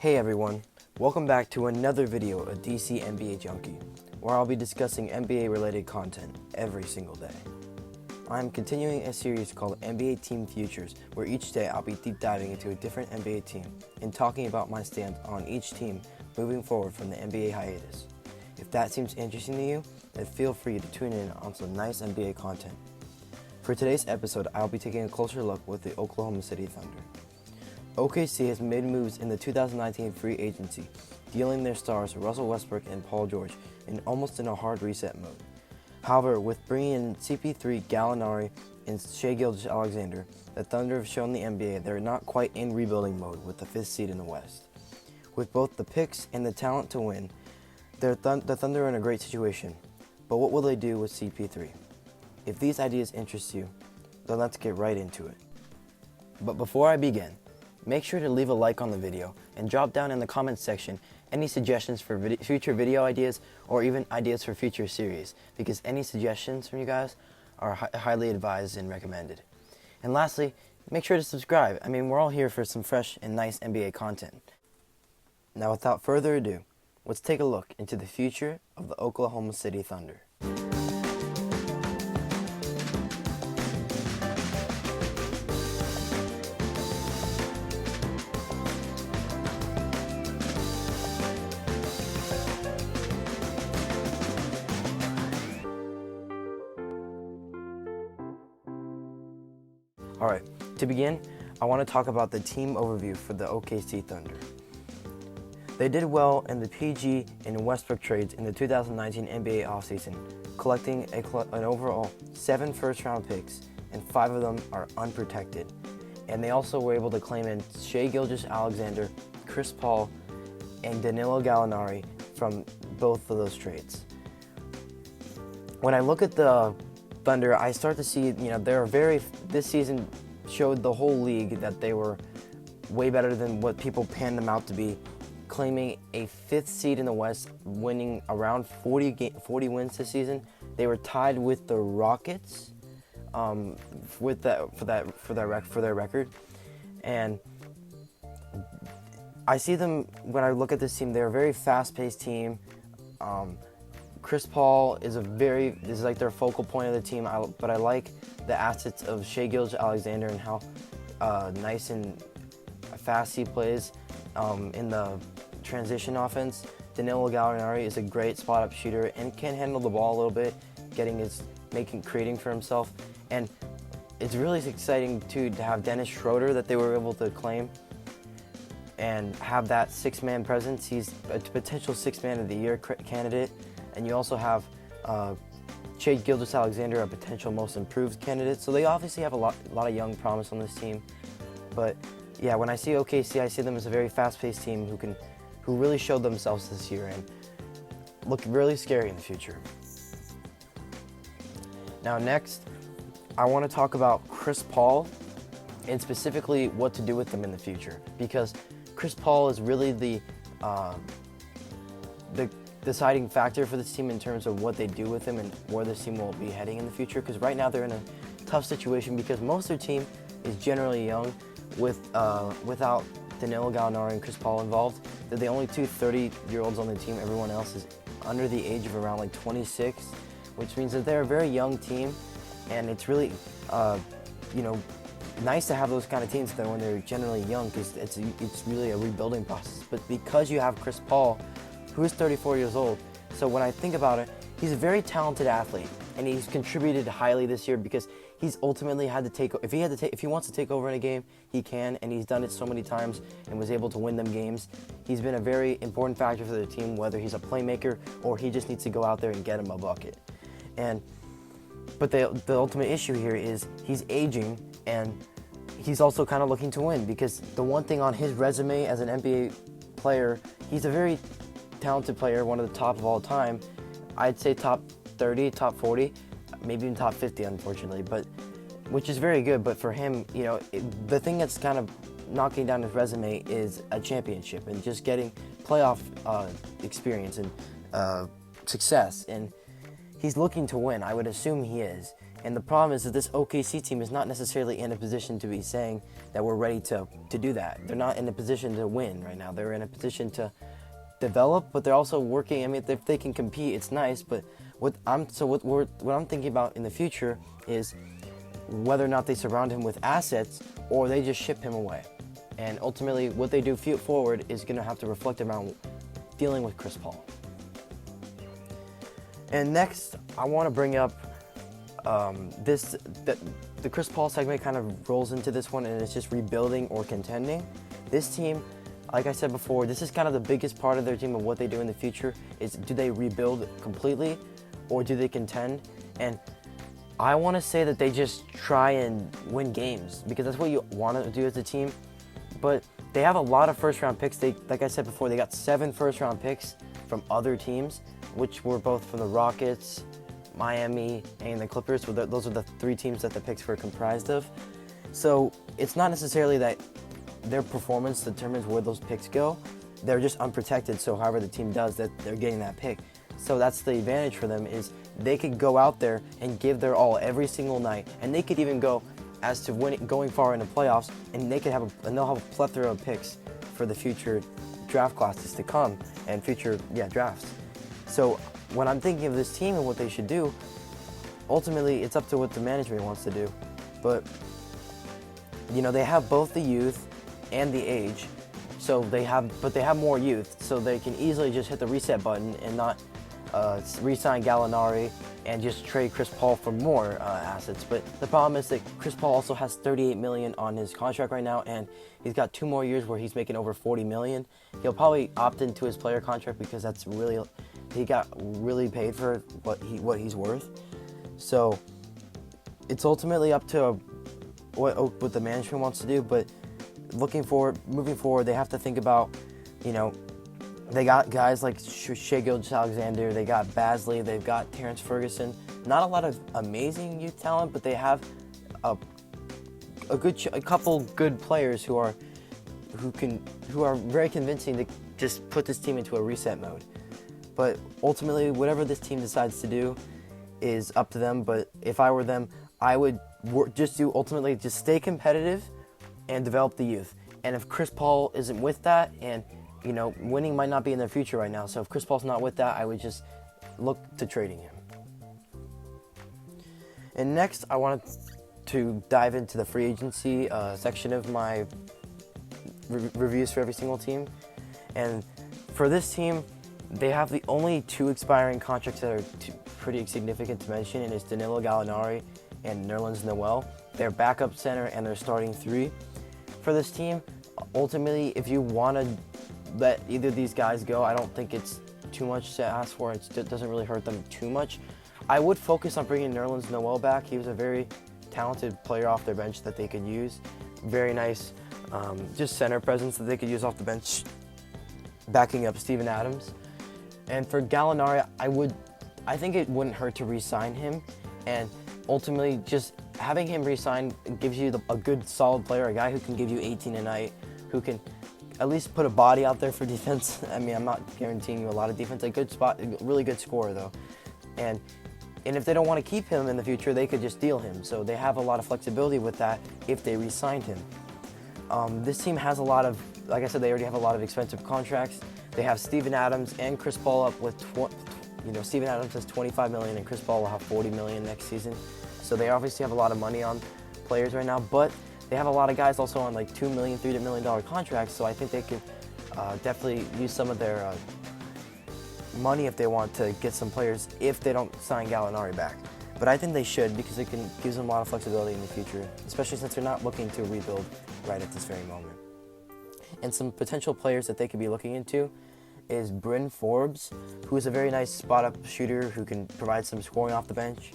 Hey everyone, welcome back to another video of DC NBA Junkie, where I'll be discussing NBA related content every single day. I'm continuing a series called NBA Team Futures, where each day I'll be deep diving into a different NBA team and talking about my stance on each team moving forward from the NBA hiatus. If that seems interesting to you, then feel free to tune in on some nice NBA content. For today's episode, I'll be taking a closer look with the Oklahoma City Thunder. OKC has made moves in the 2019 free agency, dealing their stars Russell Westbrook and Paul George almost in a hard reset mode. However, with bringing in CP3, Gallinari, and Shai Gilgeous-Alexander, the Thunder have shown the NBA they're not quite in rebuilding mode with the 5th seed in the West. With both the picks and the talent to win, the Thunder are in a great situation. But what will they do with CP3? If these ideas interest you, then let's get right into it. But before I begin, make sure to leave a like on the video and drop down in the comments section any suggestions for future video ideas or even ideas for future series, because any suggestions from you guys are highly advised and recommended. And lastly, make sure to subscribe. I mean, we're all here for some fresh and nice NBA content. Now, without further ado, let's take a look into the future of the Oklahoma City Thunder. Alright, to begin, I want to talk about the team overview for the OKC Thunder. They did well in the PG and Westbrook trades in the 2019 NBA offseason, collecting an overall 7 first-round picks, and 5 of them are unprotected. And they also were able to claim in Shai Gilgeous-Alexander, Chris Paul, and Danilo Gallinari from both of those trades. When I look at the Thunder, I start to see, this season showed the whole league that they were way better than what people panned them out to be, claiming a 5th seed in the West, winning around 40 wins this season. They were tied with the Rockets for their record, and I see them, when I look at this team, they're a very fast-paced team. Chris Paul is like their focal point of the team, but I like the assets of Shai Gilgeous-Alexander and how nice and fast he plays in the transition offense. Danilo Gallinari is a great spot-up shooter and can handle the ball a little bit, creating for himself. And it's really exciting too to have Dennis Schroeder that they were able to claim and have that 6-man presence. He's a potential 6-man of the year candidate. And you also have Shai Gilgeous-Alexander, a potential most improved candidate. So they obviously have a lot of young promise on this team. But yeah, when I see OKC, I see them as a very fast-paced team who really showed themselves this year and look really scary in the future. Now next, I want to talk about Chris Paul and specifically what to do with them in the future, because Chris Paul is really the deciding factor for this team in terms of what they do with him and where this team will be heading in the future, because right now they're in a tough situation because most of their team is generally young without Danilo Gallinari and Chris Paul involved. They're the only two 30-year-olds on the team. Everyone else is under the age of around like 26, which means that they're a very young team, and it's really nice to have those kind of teams when they're generally young, because it's really a rebuilding process. But because you have Chris Paul, who is 34 years old. So when I think about it, he's a very talented athlete, and he's contributed highly this year because he's ultimately had to take, if he wants to take over in a game, he can, and he's done it so many times and was able to win them games. He's been a very important factor for the team, whether he's a playmaker or he just needs to go out there and get him a bucket. But the ultimate issue here is he's aging, and he's also kind of looking to win, because the one thing on his resume as an NBA player, he's a very talented player, one of the top of all time. I'd say top 30, top 40, maybe even top 50, unfortunately, but which is very good. But for him, the thing that's kind of knocking down his resume is a championship and just getting playoff experience and success. And he's looking to win. I would assume he is. And the problem is that this OKC team is not necessarily in a position to be saying that we're ready to do that. They're not in a position to win right now. They're in a position to develop, but they're also working. I mean, if they can compete, it's nice. But what I'm thinking about in the future is whether or not they surround him with assets or they just ship him away. And ultimately, what they do forward is going to have to reflect around dealing with Chris Paul. And next, I want to bring up the Chris Paul segment kind of rolls into this one, and it's just rebuilding or contending. This team, like I said before, this is kind of the biggest part of their team of what they do in the future is, do they rebuild completely or do they contend? And I want to say that they just try and win games because that's what you want to do as a team. But they have a lot of first-round picks. Like I said before, they got 7 first-round picks from other teams, which were both from the Rockets, Miami, and the Clippers. Those are the 3 teams that the picks were comprised of. So it's not necessarily that their performance determines where those picks go. They're just unprotected, so however the team does, that they're getting that pick. So that's the advantage for them, is they could go out there and give their all every single night, and they could even go as to going far in the playoffs, and they'll have a plethora of picks for the future draft classes to come and future drafts. So when I'm thinking of this team and what they should do, ultimately it's up to what the management wants to do. But they have both the youth and the age, so they have more youth, so they can easily just hit the reset button and not re-sign Gallinari and just trade Chris Paul for more assets. But the problem is that Chris Paul also has $38 million on his contract right now, and he's got 2 more years where he's making over $40 million. He'll probably opt into his player contract because he got really paid for what he's worth. So it's ultimately up to what the management wants to do. But moving forward, they have to think about, they got guys like Shai Gilgeous-Alexander, they got Basley, they've got Terrence Ferguson. Not a lot of amazing youth talent, but they have a couple good players who are very convincing to just put this team into a reset mode. But ultimately, whatever this team decides to do is up to them. But if I were them, I would just stay competitive and develop the youth. And if Chris Paul isn't with that, and winning might not be in their future right now. So if Chris Paul's not with that, I would just look to trading him. And next, I wanted to dive into the free agency section of my reviews for every single team. And for this team, they have the only 2 expiring contracts that are pretty significant to mention, and it's Danilo Gallinari and Nerlens Noel. Their backup center and their starting 3. For this team, ultimately, if you want to let either of these guys go, I don't think it's too much to ask for. It doesn't really hurt them too much. I would focus on bringing Nerlens Noel back. He was a very talented player off their bench that they could use. Very nice, just center presence that they could use off the bench, backing up Steven Adams. And for Gallinari, I think it wouldn't hurt to re-sign him. And ultimately, just having him re-sign gives you a good, solid player, a guy who can give you 18 a night, who can at least put a body out there for defense. I mean, I'm not guaranteeing you a lot of defense. A good spot, a really good scorer though. And if they don't want to keep him in the future, they could just deal him. So they have a lot of flexibility with that if they re-signed him. This team has a lot of, like I said, they already have a lot of expensive contracts. They have Steven Adams and Chris Paul up with, Steven Adams has $25 million and Chris Paul will have $40 million next season. So they obviously have a lot of money on players right now, but they have a lot of guys also on like $2 million, $3 million contracts. So I think they could definitely use some of their money if they want to get some players if they don't sign Gallinari back. But I think they should, because it can give them a lot of flexibility in the future, especially since they're not looking to rebuild right at this very moment. And some potential players that they could be looking into is Bryn Forbes, who is a very nice spot-up shooter who can provide some scoring off the bench.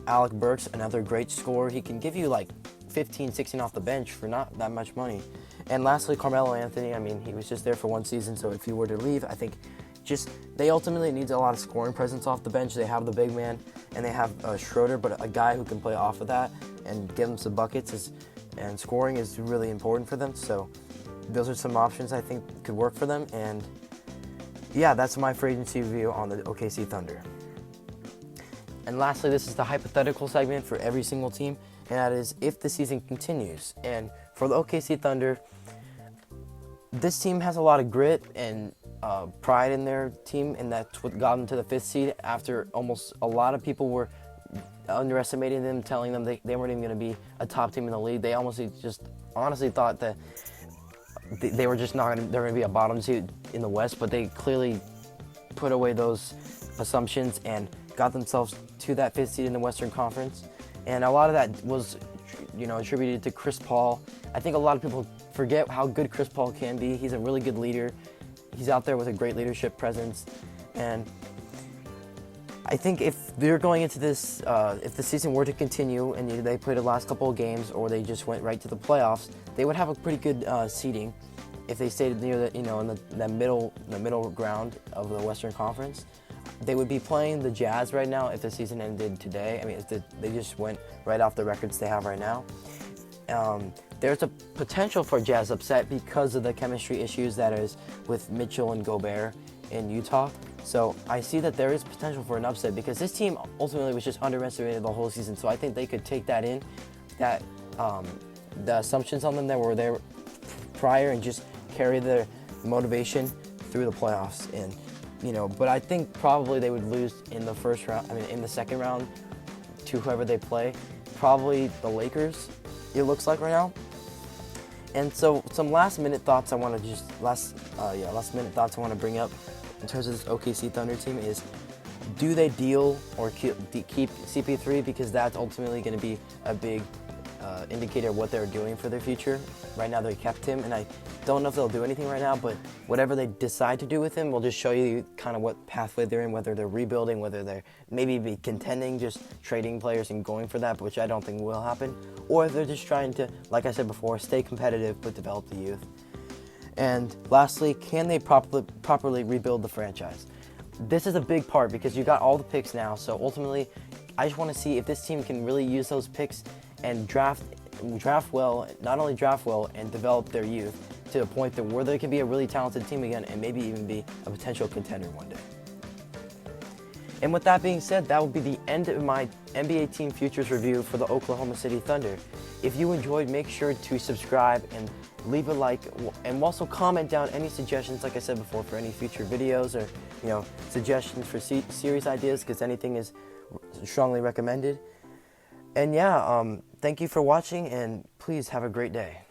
Alec Burks, another great scorer. He can give you like 15, 16 off the bench for not that much money. And lastly, Carmelo Anthony. I mean, he was just there for 1 season, so if he were to leave, I think they ultimately need a lot of scoring presence off the bench. They have the big man, and they have Schroeder, but a guy who can play off of that and give them some buckets and scoring is really important for them. So those are some options I think could work for them. And yeah, that's my free agency review on the OKC Thunder. And lastly, this is the hypothetical segment for every single team, and that is if the season continues. And for the OKC Thunder, this team has a lot of grit and pride in their team, and that's what got them to the 5th seed after almost a lot of people were underestimating them, telling them they weren't even going to be a top team in the league. They almost just honestly thought that they were just not they're going to be a bottom seed in the West, but they clearly put away those assumptions and got themselves to that 5th seed in the Western Conference. And a lot of that was, attributed to Chris Paul. I think a lot of people forget how good Chris Paul can be. He's a really good leader. He's out there with a great leadership presence. And I think if they're going into this, if the season were to continue and they played the last couple of games or they just went right to the playoffs, they would have a pretty good seeding if they stayed near the, in the middle ground of the Western Conference. They would be playing the Jazz right now if the season ended today. I mean, if they just went right off the records they have right now. There's a potential for Jazz upset because of the chemistry issues that is with Mitchell and Gobert in Utah. So I see that there is potential for an upset because this team ultimately was just underestimated the whole season. So I think they could take that in, that the assumptions on them that were there prior, and just carry their motivation through the playoffs. And but I think probably they would lose in the first round. I mean, in the second round to whoever they play, probably the Lakers. It looks like right now. And so some last minute thoughts I want to bring up in terms of this OKC Thunder team is, do they deal or keep CP3, because that's ultimately going to be a big indicator of what they're doing for their future. Right now they kept him, and I don't know if they'll do anything right now, but whatever they decide to do with him will just show you kind of what pathway they're in, whether they're rebuilding, whether they're maybe be contending, just trading players and going for that, which I don't think will happen, or if they're just trying to, like I said before, stay competitive but develop the youth. And lastly, can they properly rebuild the franchise? This is a big part because you got all the picks now, so ultimately I just want to see if this team can really use those picks and draft well, not only draft well and develop their youth to a point that where they can be a really talented team again and maybe even be a potential contender one day. And with that being said, that will be the end of my NBA Team Futures review for the Oklahoma City Thunder. If you enjoyed, make sure to subscribe and leave a like, and also comment down any suggestions, like I said before, for any future videos or suggestions for series ideas, because anything is strongly recommended. And yeah, thank you for watching, and please have a great day.